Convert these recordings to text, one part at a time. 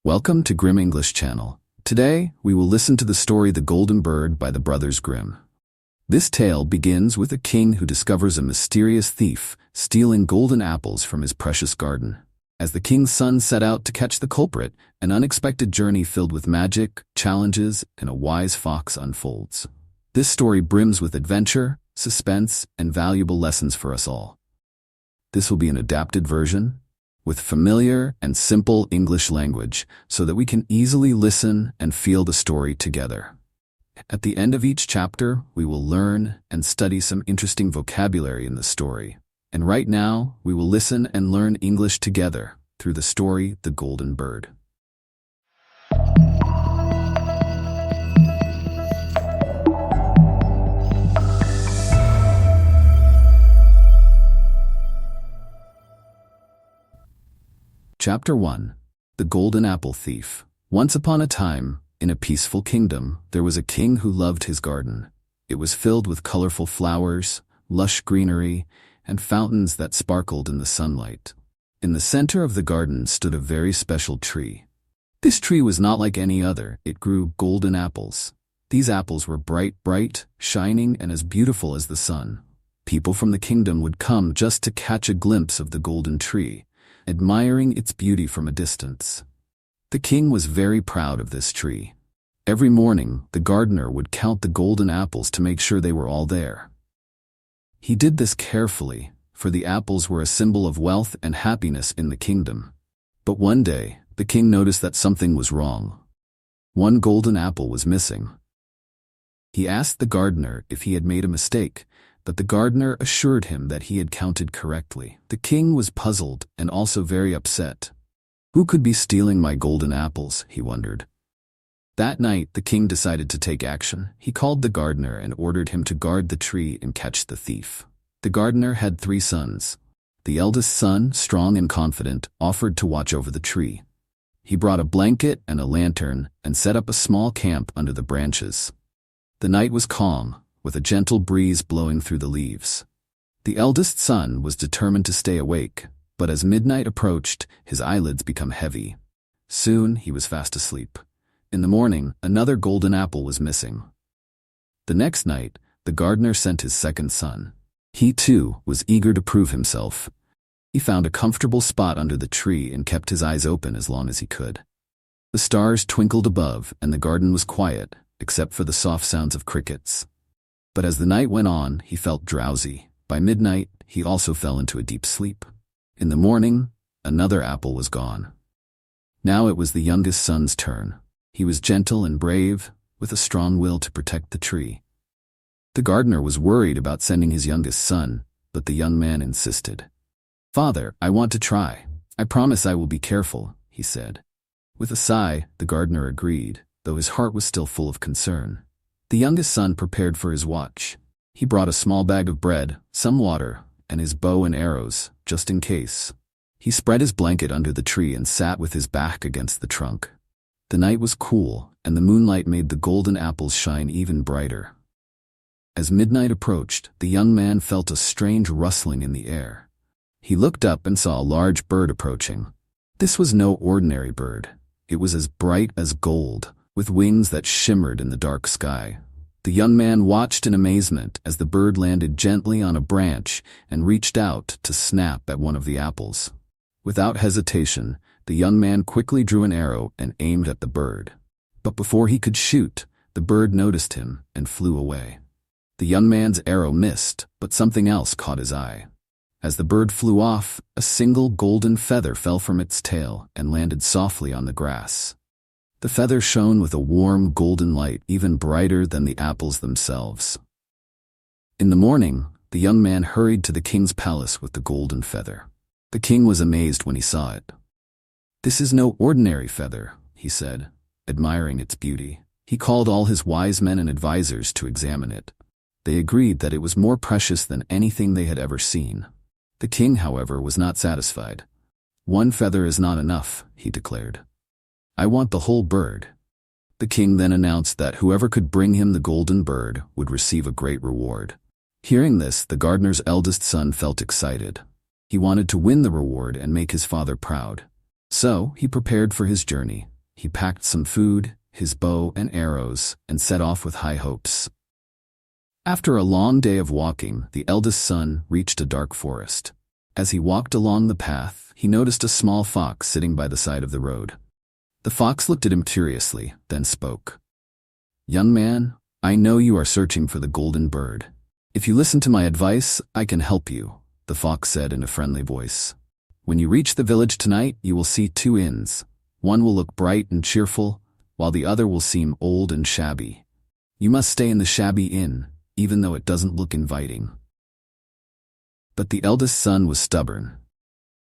Welcome to Grimm English Channel. Today, we will listen to the story The Golden Bird by the brothers Grimm. This tale begins with a king who discovers a mysterious thief stealing golden apples from his precious garden. As the king's son set out to catch the culprit, an unexpected journey filled with magic, challenges, and a wise fox unfolds. This story brims with adventure, suspense, and valuable lessons for us all. This will be an adapted version, with familiar and simple English language so that we can easily listen and feel the story together. At the end of each chapter, we will learn and study some interesting vocabulary in the story. And right now, we will listen and learn English together through the story The Golden Bird. Chapter 1. The Golden Apple Thief. Once upon a time, in a peaceful kingdom, there was a king who loved his garden. It was filled with colorful flowers, lush greenery, and fountains that sparkled in the sunlight. In the center of the garden stood a very special tree. This tree was not like any other. It grew golden apples. These apples were bright, shining, and as beautiful as the sun. People from the kingdom would come just to catch a glimpse of the golden tree, admiring its beauty from a distance. The king was very proud of this tree. Every morning, the gardener would count the golden apples to make sure they were all there. He did this carefully, for the apples were a symbol of wealth and happiness in the kingdom. But one day, the king noticed that something was wrong. One golden apple was missing. He asked the gardener if he had made a mistake, but the gardener assured him that he had counted correctly. The king was puzzled and also very upset. Who could be stealing my golden apples, he wondered. That night, the king decided to take action. He called the gardener and ordered him to guard the tree and catch the thief. The gardener had 3 sons. The eldest son, strong and confident, offered to watch over the tree. He brought a blanket and a lantern and set up a small camp under the branches. The night was calm, with a gentle breeze blowing through the leaves. The eldest son was determined to stay awake, but as midnight approached, his eyelids became heavy. Soon he was fast asleep. In the morning, another golden apple was missing. The next night, the gardener sent his second son. He too was eager to prove himself. He found a comfortable spot under the tree and kept his eyes open as long as he could. The stars twinkled above, and the garden was quiet, except for the soft sounds of crickets. But as the night went on, he felt drowsy. By midnight, he also fell into a deep sleep. In the morning, another apple was gone. Now it was the youngest son's turn. He was gentle and brave, with a strong will to protect the tree. The gardener was worried about sending his youngest son, but the young man insisted. "Father, I want to try. I promise I will be careful," he said. With a sigh, the gardener agreed, though his heart was still full of concern. The youngest son prepared for his watch. He brought a small bag of bread, some water, and his bow and arrows, just in case. He spread his blanket under the tree and sat with his back against the trunk. The night was cool, and the moonlight made the golden apples shine even brighter. As midnight approached, the young man felt a strange rustling in the air. He looked up and saw a large bird approaching. This was no ordinary bird. It was as bright as gold, with wings that shimmered in the dark sky. The young man watched in amazement as the bird landed gently on a branch and reached out to snap at one of the apples. Without hesitation, the young man quickly drew an arrow and aimed at the bird. But before he could shoot, the bird noticed him and flew away. The young man's arrow missed, but something else caught his eye. As the bird flew off, a single golden feather fell from its tail and landed softly on the grass. The feather shone with a warm golden light, even brighter than the apples themselves. In the morning, the young man hurried to the king's palace with the golden feather. The king was amazed when he saw it. "This is no ordinary feather," he said, admiring its beauty. He called all his wise men and advisors to examine it. They agreed that it was more precious than anything they had ever seen. The king, however, was not satisfied. "One feather is not enough," he declared. "I want the whole bird." The king then announced that whoever could bring him the golden bird would receive a great reward. Hearing this, the gardener's eldest son felt excited. He wanted to win the reward and make his father proud. So he prepared for his journey. He packed some food, his bow and arrows, and set off with high hopes. After a long day of walking, the eldest son reached a dark forest. As he walked along the path, he noticed a small fox sitting by the side of the road. The fox looked at him curiously, then spoke. "Young man, I know you are searching for the golden bird. If you listen to my advice, I can help you," the fox said in a friendly voice. "When you reach the village tonight, you will see two inns. One will look bright and cheerful, while the other will seem old and shabby. You must stay in the shabby inn, even though it doesn't look inviting." But the eldest son was stubborn.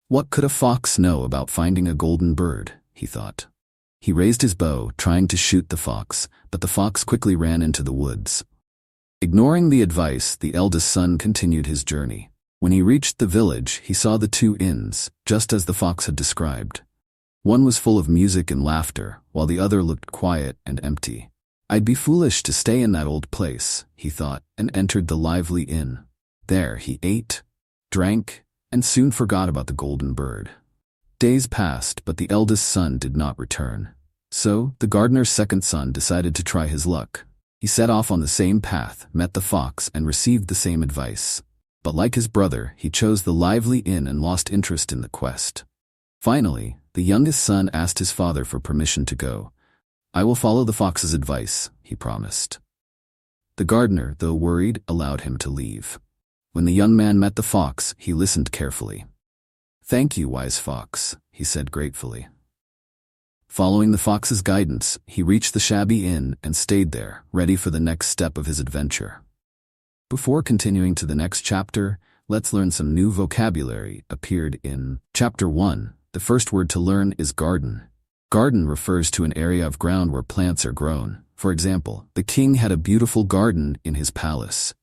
What could a fox know about finding a golden bird, he thought. He raised his bow, trying to shoot the fox, but the fox quickly ran into the woods. Ignoring the advice, the eldest son continued his journey. When he reached the village, he saw the two inns, just as the fox had described. One was full of music and laughter, while the other looked quiet and empty. "I'd be foolish to stay in that old place," he thought, and entered the lively inn. There he ate, drank, and soon forgot about the golden bird. Days passed, but the eldest son did not return. So, the gardener's second son decided to try his luck. He set off on the same path, met the fox, and received the same advice. But like his brother, he chose the lively inn and lost interest in the quest. Finally, the youngest son asked his father for permission to go. "I will follow the fox's advice," he promised. The gardener, though worried, allowed him to leave. When the young man met the fox, he listened carefully. "Thank you, wise fox," he said gratefully. Following the fox's guidance, he reached the shabby inn and stayed there, ready for the next step of his adventure. Before continuing to the next chapter, let's learn some new vocabulary appeared in Chapter 1. The first word to learn is garden. Garden refers to an area of ground where plants are grown. For example, the king had a beautiful garden in his palace.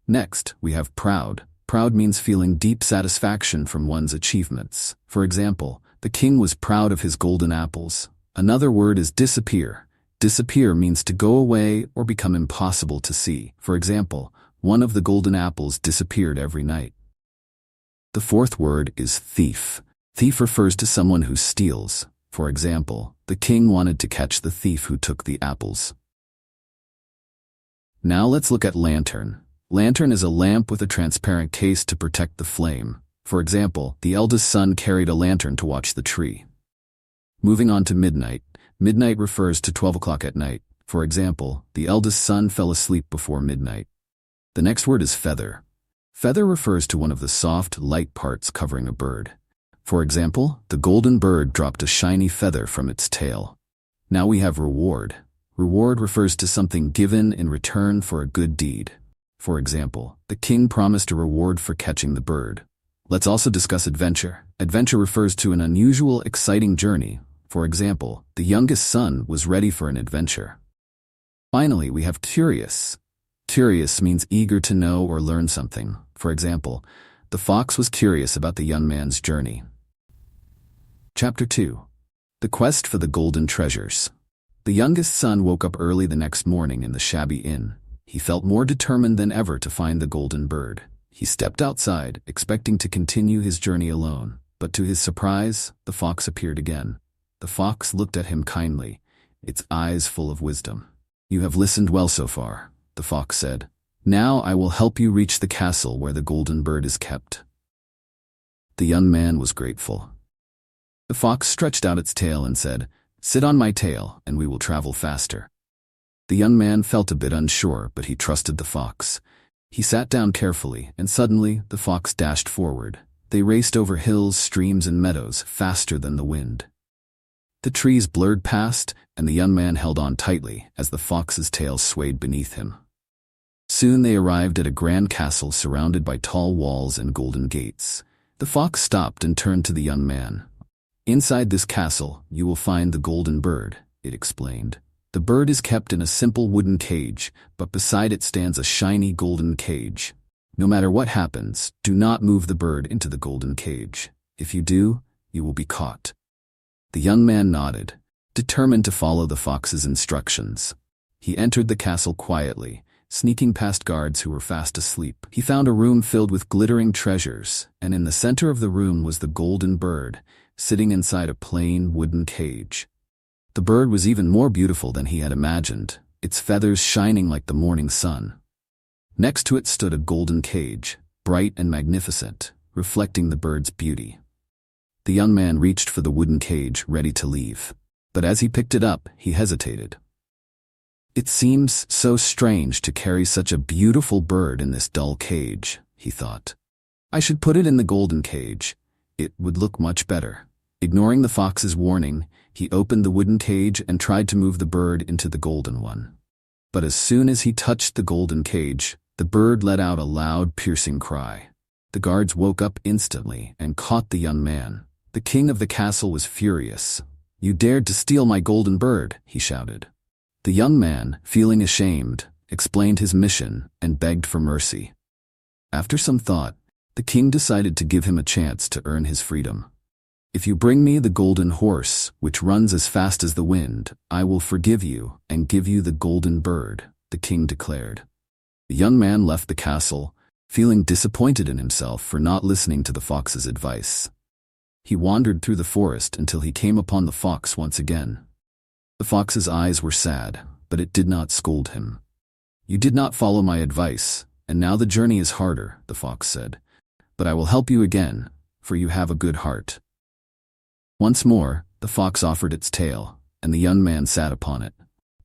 Next, we have proud. Proud means feeling deep satisfaction from one's achievements. For example, the king was proud of his golden apples. Another word is disappear. Disappear means to go away or become impossible to see. For example, one of the golden apples disappeared every night. The fourth word is thief. Thief refers to someone who steals. For example, the king wanted to catch the thief who took the apples. Now let's look at lantern. Lantern is a lamp with a transparent case to protect the flame. For example, the eldest son carried a lantern to watch the tree. Moving on to midnight. Midnight refers to 12 o'clock at night. For example, the eldest son fell asleep before midnight. The next word is feather. Feather refers to one of the soft, light parts covering a bird. For example, the golden bird dropped a shiny feather from its tail. Now we have reward. Reward refers to something given in return for a good deed. For example, the king promised a reward for catching the bird. Let's also discuss adventure. Adventure refers to an unusual, exciting journey. For example, the youngest son was ready for an adventure. Finally, we have curious. Curious means eager to know or learn something. For example, the fox was curious about the young man's journey. Chapter 2. The Quest for the Golden Treasures. The youngest son woke up early the next morning in the shabby inn. He felt more determined than ever to find the golden bird. He stepped outside, expecting to continue his journey alone. But to his surprise, the fox appeared again. The fox looked at him kindly, its eyes full of wisdom. "You have listened well so far," the fox said. "Now I will help you reach the castle where the golden bird is kept." The young man was grateful. The fox stretched out its tail and said, "Sit on my tail, and we will travel faster." The young man felt a bit unsure, but he trusted the fox. He sat down carefully, and suddenly the fox dashed forward. They raced over hills, streams, and meadows, faster than the wind. The trees blurred past, and the young man held on tightly as the fox's tail swayed beneath him. Soon they arrived at a grand castle surrounded by tall walls and golden gates. The fox stopped and turned to the young man. "Inside this castle, you will find the golden bird," it explained. "The bird is kept in a simple wooden cage, but beside it stands a shiny golden cage. No matter what happens, do not move the bird into the golden cage. If you do, you will be caught." The young man nodded, determined to follow the fox's instructions. He entered the castle quietly, sneaking past guards who were fast asleep. He found a room filled with glittering treasures, and in the center of the room was the golden bird, sitting inside a plain wooden cage. The bird was even more beautiful than he had imagined, its feathers shining like the morning sun. Next to it stood a golden cage, bright and magnificent, reflecting the bird's beauty. The young man reached for the wooden cage, ready to leave. But as he picked it up, he hesitated. "It seems so strange to carry such a beautiful bird in this dull cage," he thought. "I should put it in the golden cage. It would look much better." Ignoring the fox's warning, he opened the wooden cage and tried to move the bird into the golden one. But as soon as he touched the golden cage, the bird let out a loud, piercing cry. The guards woke up instantly and caught the young man. The king of the castle was furious. "You dared to steal my golden bird," he shouted. The young man, feeling ashamed, explained his mission and begged for mercy. After some thought, the king decided to give him a chance to earn his freedom. "If you bring me the golden horse, which runs as fast as the wind, I will forgive you and give you the golden bird," the king declared. The young man left the castle, feeling disappointed in himself for not listening to the fox's advice. He wandered through the forest until he came upon the fox once again. The fox's eyes were sad, but it did not scold him. "You did not follow my advice, and now the journey is harder," the fox said. "But I will help you again, for you have a good heart." Once more, the fox offered its tail, and the young man sat upon it.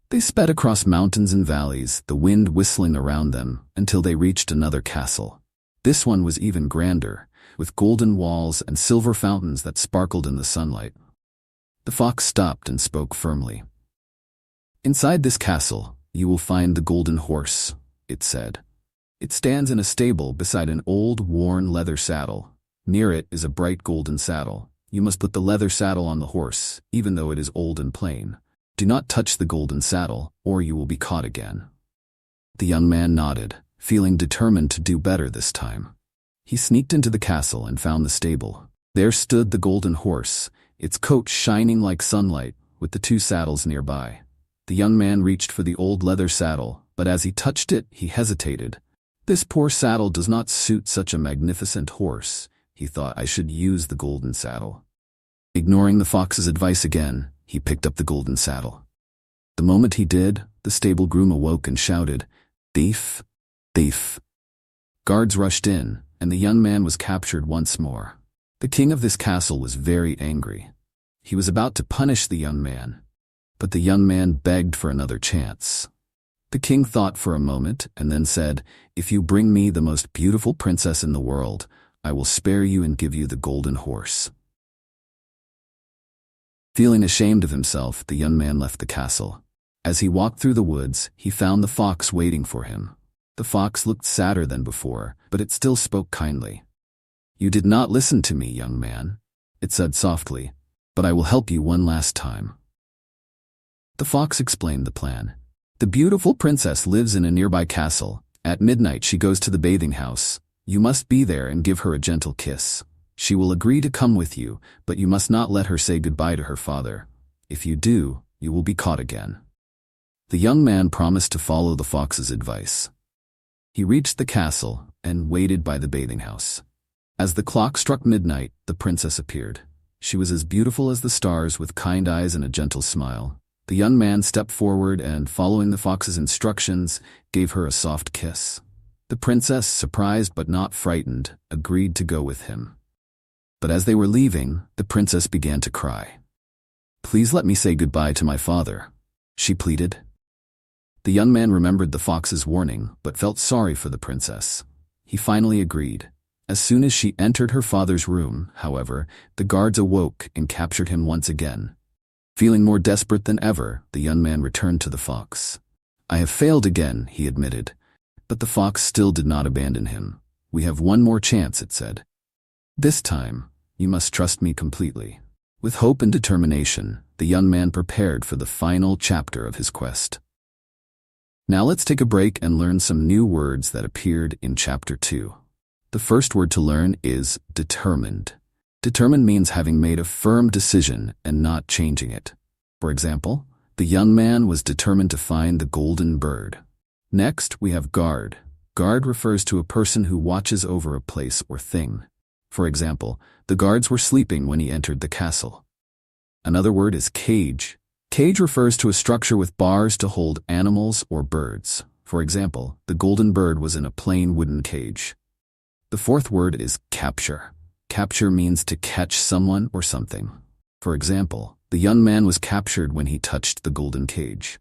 They sped across mountains and valleys, the wind whistling around them, until they reached another castle. This one was even grander, with golden walls and silver fountains that sparkled in the sunlight. The fox stopped and spoke firmly. "Inside this castle, you will find the golden horse," it said. "It stands in a stable beside an old, worn leather saddle. Near it is a bright golden saddle. You must put the leather saddle on the horse, even though it is old and plain. Do not touch the golden saddle, or you will be caught again." The young man nodded, feeling determined to do better this time. He sneaked into the castle and found the stable. There stood the golden horse, its coat shining like sunlight, with the two saddles nearby. The young man reached for the old leather saddle, but as he touched it, he hesitated. "This poor saddle does not suit such a magnificent horse," he thought. "I should use the golden saddle." Ignoring the fox's advice again, he picked up the golden saddle. The moment he did, the stable groom awoke and shouted, "Thief! Thief!" Guards rushed in, and the young man was captured once more. The king of this castle was very angry. He was about to punish the young man, but the young man begged for another chance. The king thought for a moment and then said, "If you bring me the most beautiful princess in the world, I will spare you and give you the golden horse." Feeling ashamed of himself, the young man left the castle. As he walked through the woods, he found the fox waiting for him. The fox looked sadder than before, but it still spoke kindly. "You did not listen to me, young man," it said softly, "but I will help you one last time." The fox explained the plan. "The beautiful princess lives in a nearby castle. At midnight she goes to the bathing house. You must be there and give her a gentle kiss. She will agree to come with you, but you must not let her say goodbye to her father. If you do, you will be caught again." The young man promised to follow the fox's advice. He reached the castle and waited by the bathing house. As the clock struck midnight, the princess appeared. She was as beautiful as the stars, with kind eyes and a gentle smile. The young man stepped forward and, following the fox's instructions, gave her a soft kiss. The princess, surprised but not frightened, agreed to go with him. But as they were leaving, the princess began to cry. "Please let me say goodbye to my father," she pleaded. The young man remembered the fox's warning, but felt sorry for the princess. He finally agreed. As soon as she entered her father's room, however, the guards awoke and captured him once again. Feeling more desperate than ever, the young man returned to the fox. "I have failed again," he admitted. But the fox still did not abandon him. "We have one more chance," it said. "This time, you must trust me completely." With hope and determination, the young man prepared for the final chapter of his quest. Now let's take a break and learn some new words that appeared in Chapter 2. The first word to learn is determined. Determined means having made a firm decision and not changing it. For example, the young man was determined to find the golden bird. Next, we have guard. Guard refers to a person who watches over a place or thing. For example, the guards were sleeping when he entered the castle. Another word is cage. Cage refers to a structure with bars to hold animals or birds. For example, the golden bird was in a plain wooden cage. The fourth word is capture. Capture means to catch someone or something. For example, the young man was captured when he touched the golden cage.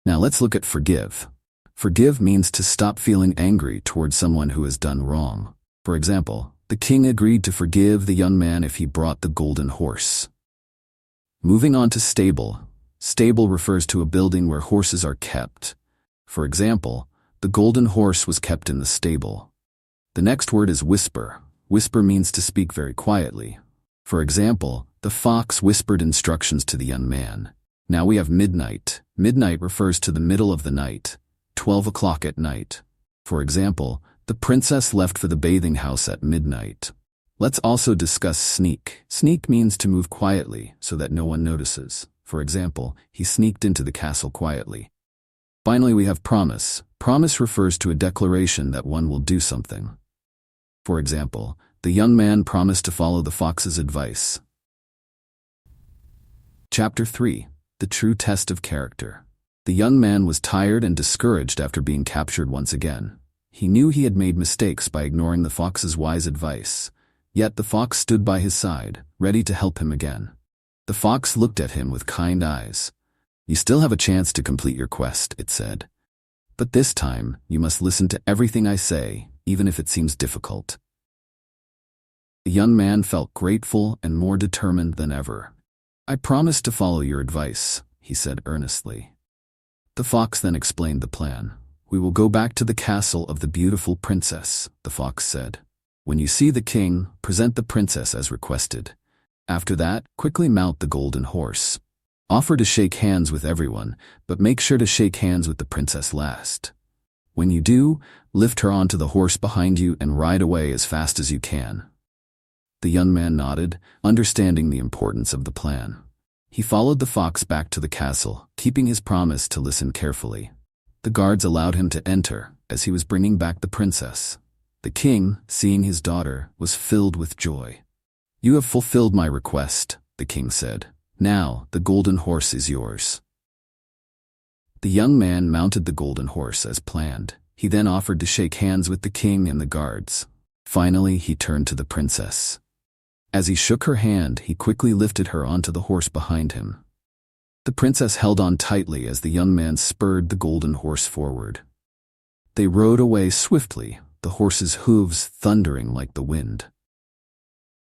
Now let's look at forgive. Forgive means to stop feeling angry towards someone who has done wrong. For example, the king agreed to forgive the young man if he brought the golden horse. Moving on to stable. Stable refers to a building where horses are kept. For example, the golden horse was kept in the stable. The next word is whisper. Whisper means to speak very quietly. For example, the fox whispered instructions to the young man. Now we have midnight. Midnight refers to the middle of the night, 12 o'clock at night. For example, the princess left for the bathing house at midnight. Let's also discuss sneak. Sneak means to move quietly so that no one notices. For example, he sneaked into the castle quietly. Finally, we have promise. Promise refers to a declaration that one will do something. For example, the young man promised to follow the fox's advice. Chapter 3. The true test of character. The young man was tired and discouraged after being captured once again. He knew he had made mistakes by ignoring the fox's wise advice. Yet the fox stood by his side, ready to help him again. The fox looked at him with kind eyes. "You still have a chance to complete your quest," it said. "But this time, you must listen to everything I say, even if it seems difficult." The young man felt grateful and more determined than ever. "I promise to follow your advice," he said earnestly. The fox then explained the plan. "We will go back to the castle of the beautiful princess," the fox said. "When you see the king, present the princess as requested. After that, quickly mount the golden horse. Offer to shake hands with everyone, but make sure to shake hands with the princess last. When you do, lift her onto the horse behind you and ride away as fast as you can." The young man nodded, understanding the importance of the plan. He followed the fox back to the castle, keeping his promise to listen carefully. The guards allowed him to enter as he was bringing back the princess. The king, seeing his daughter, was filled with joy. "You have fulfilled my request," the king said. "Now, the golden horse is yours." The young man mounted the golden horse as planned. He then offered to shake hands with the king and the guards. Finally, he turned to the princess. As he shook her hand, he quickly lifted her onto the horse behind him. The princess held on tightly as the young man spurred the golden horse forward. They rode away swiftly, the horse's hooves thundering like the wind.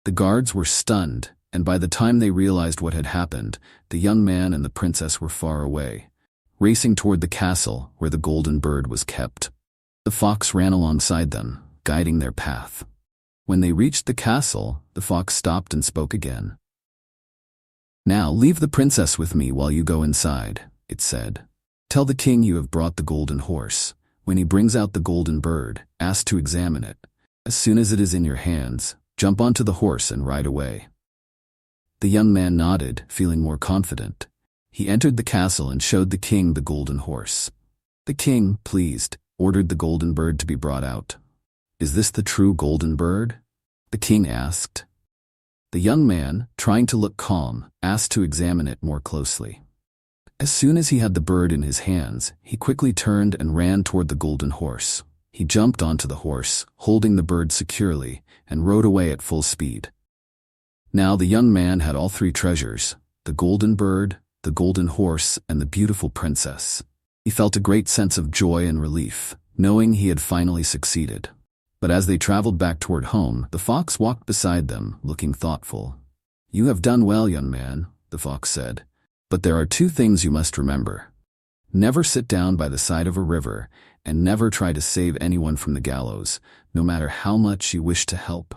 The guards were stunned, and by the time they realized what had happened, the young man and the princess were far away, racing toward the castle where the golden bird was kept. The fox ran alongside them, guiding their path. When they reached the castle, the fox stopped and spoke again. "Now leave the princess with me while you go inside," it said. "Tell the king you have brought the golden horse. When he brings out the golden bird, ask to examine it. As soon as it is in your hands, jump onto the horse and ride away." The young man nodded, feeling more confident. He entered the castle and showed the king the golden horse. The king, pleased, ordered the golden bird to be brought out. "Is this the true golden bird?" the king asked. The young man, trying to look calm, asked to examine it more closely. As soon as he had the bird in his hands, he quickly turned and ran toward the golden horse. He jumped onto the horse, holding the bird securely, and rode away at full speed. Now the young man had all three treasures: the golden bird, the golden horse, and the beautiful princess. He felt a great sense of joy and relief, knowing he had finally succeeded. But as they traveled back toward home, the fox walked beside them, looking thoughtful. "You have done well, young man," the fox said. "But there are two things you must remember. Never sit down by the side of a river, and never try to save anyone from the gallows, no matter how much you wish to help."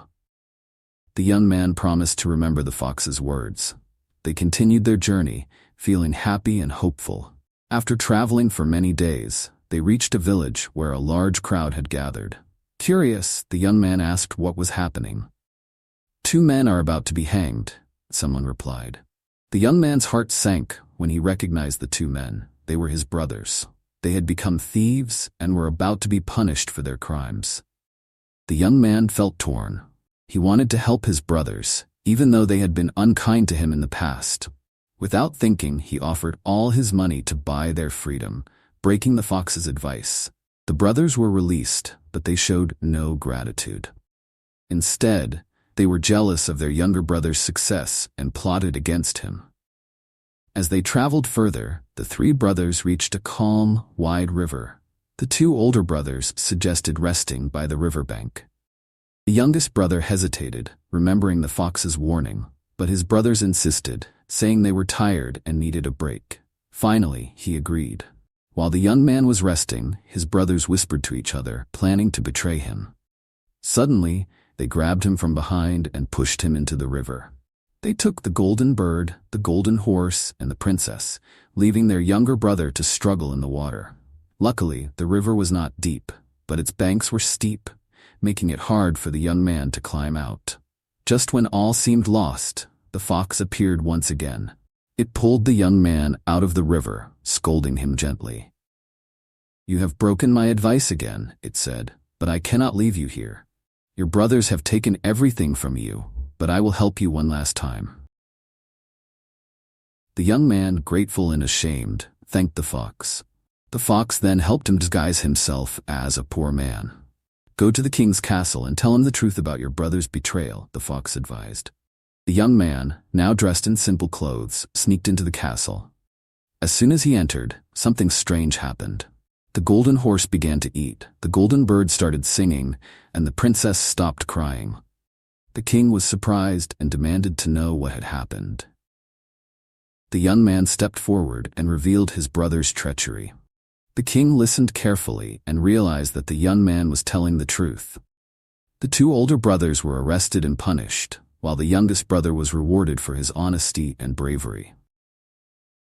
The young man promised to remember the fox's words. They continued their journey, feeling happy and hopeful. After traveling for many days, they reached a village where a large crowd had gathered. Curious, the young man asked what was happening. "Two men are about to be hanged," someone replied. The young man's heart sank when he recognized the two men. They were his brothers. They had become thieves and were about to be punished for their crimes. The young man felt torn. He wanted to help his brothers, even though they had been unkind to him in the past. Without thinking, he offered all his money to buy their freedom, breaking the fox's advice. The brothers were released, but they showed no gratitude. Instead, they were jealous of their younger brother's success and plotted against him. As they traveled further, the three brothers reached a calm, wide river. The two older brothers suggested resting by the riverbank. The youngest brother hesitated, remembering the fox's warning, but his brothers insisted, saying they were tired and needed a break. Finally, he agreed. While the young man was resting, his brothers whispered to each other, planning to betray him. Suddenly, they grabbed him from behind and pushed him into the river. They took the golden bird, the golden horse, and the princess, leaving their younger brother to struggle in the water. Luckily, the river was not deep, but its banks were steep, making it hard for the young man to climb out. Just when all seemed lost, the fox appeared once again. It pulled the young man out of the river, scolding him gently. "You have broken my advice again," it said, "but I cannot leave you here. Your brothers have taken everything from you, but I will help you one last time." The young man, grateful and ashamed, thanked the fox. The fox then helped him disguise himself as a poor man. "Go to the king's castle and tell him the truth about your brother's betrayal," the fox advised. The young man, now dressed in simple clothes, sneaked into the castle. As soon as he entered, something strange happened. The golden horse began to eat, the golden bird started singing, and the princess stopped crying. The king was surprised and demanded to know what had happened. The young man stepped forward and revealed his brother's treachery. The king listened carefully and realized that the young man was telling the truth. The two older brothers were arrested and punished, while the youngest brother was rewarded for his honesty and bravery.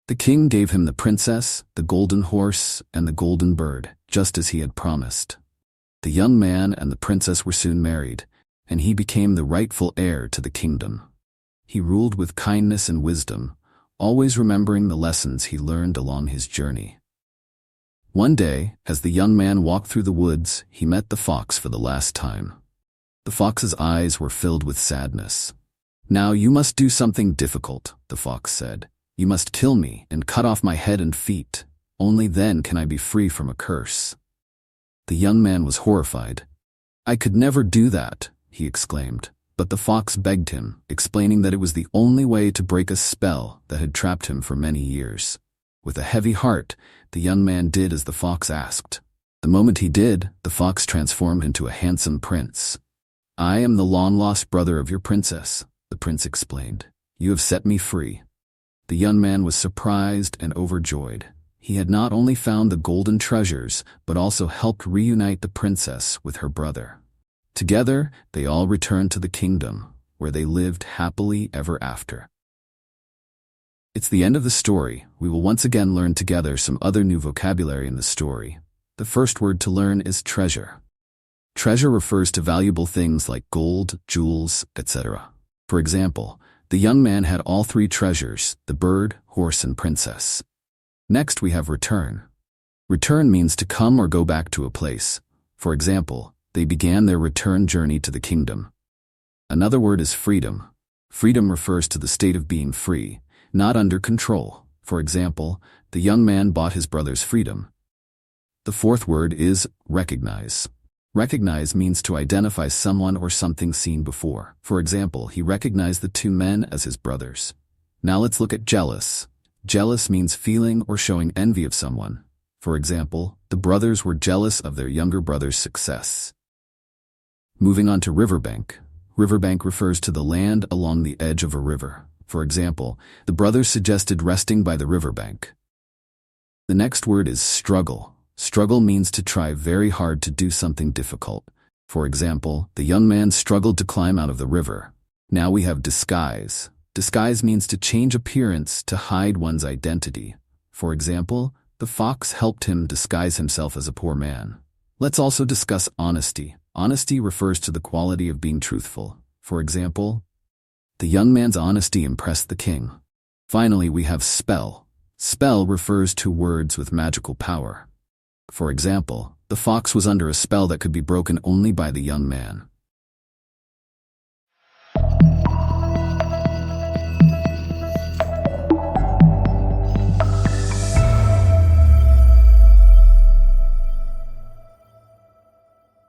The king gave him the princess, the golden horse, and the golden bird, just as he had promised. The young man and the princess were soon married, and he became the rightful heir to the kingdom. He ruled with kindness and wisdom, always remembering the lessons he learned along his journey. One day, as the young man walked through the woods, he met the fox for the last time. The fox's eyes were filled with sadness. "Now you must do something difficult," the fox said. "You must kill me and cut off my head and feet. Only then can I be free from a curse." The young man was horrified. "I could never do that," he exclaimed. But the fox begged him, explaining that it was the only way to break a spell that had trapped him for many years. With a heavy heart, the young man did as the fox asked. The moment he did, the fox transformed into a handsome prince. "I am the long-lost brother of your princess," the prince explained. "You have set me free." The young man was surprised and overjoyed. He had not only found the golden treasures, but also helped reunite the princess with her brother. Together, they all returned to the kingdom, where they lived happily ever after. It's the end of the story. We will once again learn together some other new vocabulary in the story. The first word to learn is treasure. Treasure refers to valuable things like gold, jewels, etc. For example, the young man had all three treasures: the bird, horse, and princess. Next we have return. Return means to come or go back to a place. For example, they began their return journey to the kingdom. Another word is freedom. Freedom refers to the state of being free, not under control. For example, the young man bought his brother's freedom. The fourth word is recognize. Recognize means to identify someone or something seen before. For example, he recognized the two men as his brothers. Now let's look at jealous. Jealous means feeling or showing envy of someone. For example, the brothers were jealous of their younger brother's success. Moving on to riverbank. Riverbank refers to the land along the edge of a river. For example, the brothers suggested resting by the riverbank. The next word is struggle. Struggle means to try very hard to do something difficult. For example, the young man struggled to climb out of the river. Now we have disguise. Disguise means to change appearance to hide one's identity. For example, the fox helped him disguise himself as a poor man. Let's also discuss honesty. Honesty refers to the quality of being truthful. For example, the young man's honesty impressed the king. Finally, we have spell. Spell refers to words with magical power. For example, the fox was under a spell that could be broken only by the young man.